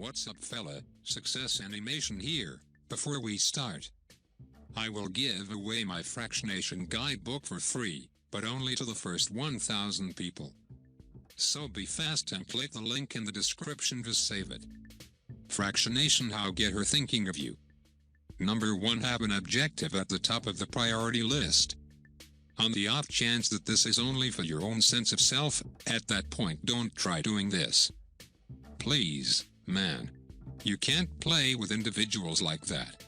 What's up fella, Success Animation here. Before we start, I will give away my Fractionation guidebook for free, but only to the first 1,000 people. So be fast and click the link in the description to save it. Fractionation, how get her thinking of you. Number 1, have an objective at the top of the priority list. On the off chance that this is only for your own sense of self, at that point don't try doing this. Please, man. You can't play with individuals like that.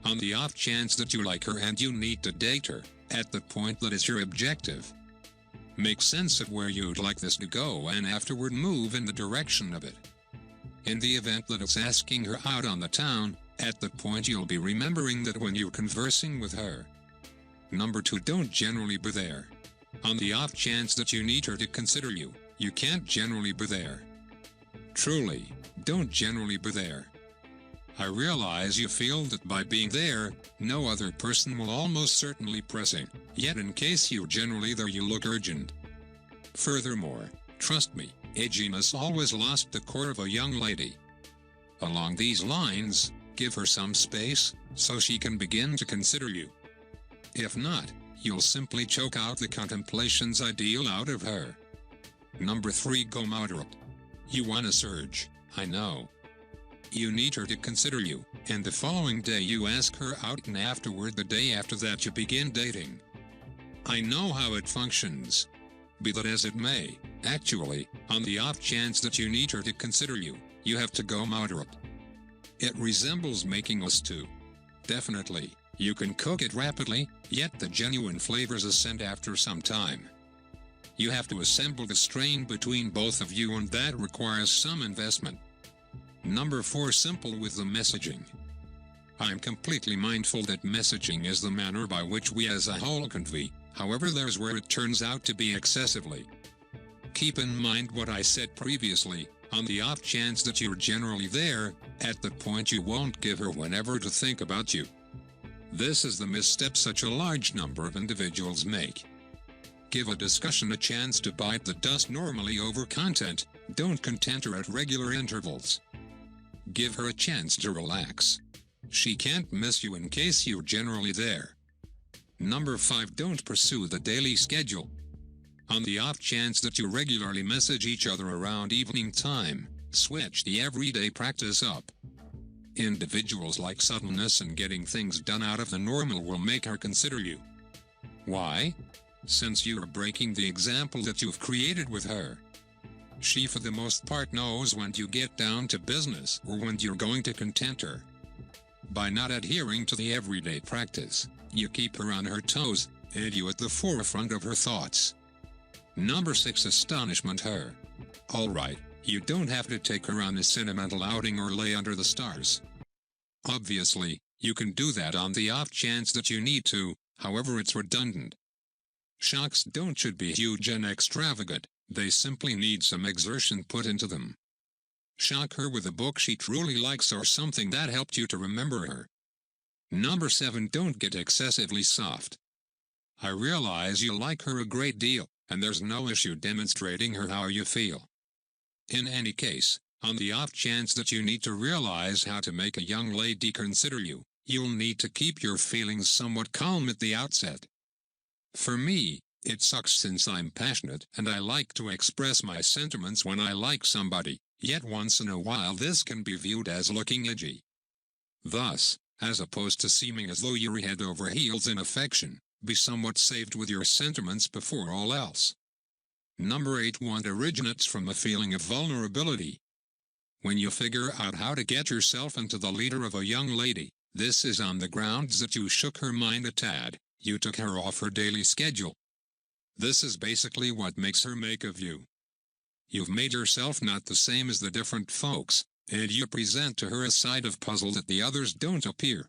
On the off chance that you like her and you need to date her, at the point that is your objective. Make sense of where you'd like this to go and afterward move in the direction of it. In the event that it's asking her out on the town, at the point you'll be remembering that when you're conversing with her. Number 2, don't generally be there. On the off chance that you need her to consider you, you can't generally be there. Truly, don't generally be there. I realize you feel that by being there, no other person will almost certainly pressing, yet in case you're generally there you look urgent. Furthermore, trust me, edginess always lost the core of a young lady. Along these lines, give her some space, so she can begin to consider you. If not, you'll simply choke out the contemplations ideal out of her. Number 3, go moderate. You want a surge, I know. You need her to consider you, and the following day you ask her out and afterward the day after that you begin dating. I know how it functions. Be that as it may, actually, on the off chance that you need her to consider you, you have to go moderate. It resembles making a stew. Definitely, you can cook it rapidly, yet the genuine flavors ascend after some time. You have to assemble the strain between both of you, and that requires some investment. Number 4, simple with the messaging. I'm completely mindful that messaging is the manner by which we as a whole convey, however there's where it turns out to be excessively. Keep in mind what I said previously, on the off chance that you're generally there, at the point you won't give her whenever to think about you. This is the misstep such a large number of individuals make. Give a discussion a chance to bite the dust normally over content, don't content her at regular intervals. Give her a chance to relax. She can't miss you in case you're generally there. Number 5, don't pursue the daily schedule. On the off chance that you regularly message each other around evening time, switch the everyday practice up. Individuals like suddenness and getting things done out of the normal will make her consider you. Why? Since you are breaking the example that you've created with her. She for the most part knows when you get down to business or when you're going to content her. By not adhering to the everyday practice, you keep her on her toes, and you at the forefront of her thoughts. Number 6, astonishment her. Alright, you don't have to take her on a sentimental outing or lay under the stars. Obviously, you can do that on the off chance that you need to, however it's redundant. Shocks should be huge and extravagant, they simply need some exertion put into them. Shock her with a book she truly likes or something that helped you to remember her. Number 7, don't get excessively soft. I realize you like her a great deal, and there's no issue demonstrating her how you feel. In any case, on the off chance that you need to realize how to make a young lady consider you, you'll need to keep your feelings somewhat calm at the outset. For me, it sucks since I'm passionate and I like to express my sentiments when I like somebody, yet once in a while this can be viewed as looking edgy. Thus, as opposed to seeming as though you're head over heels in affection, be somewhat saved with your sentiments before all else. Number 8, want originates from a feeling of vulnerability. When you figure out how to get yourself into the leader of a young lady, this is on the grounds that you shook her mind a tad. You took her off her daily schedule. This is basically what makes her make of you. You've made yourself not the same as the different folks, and you present to her a side of puzzle that the others don't appear.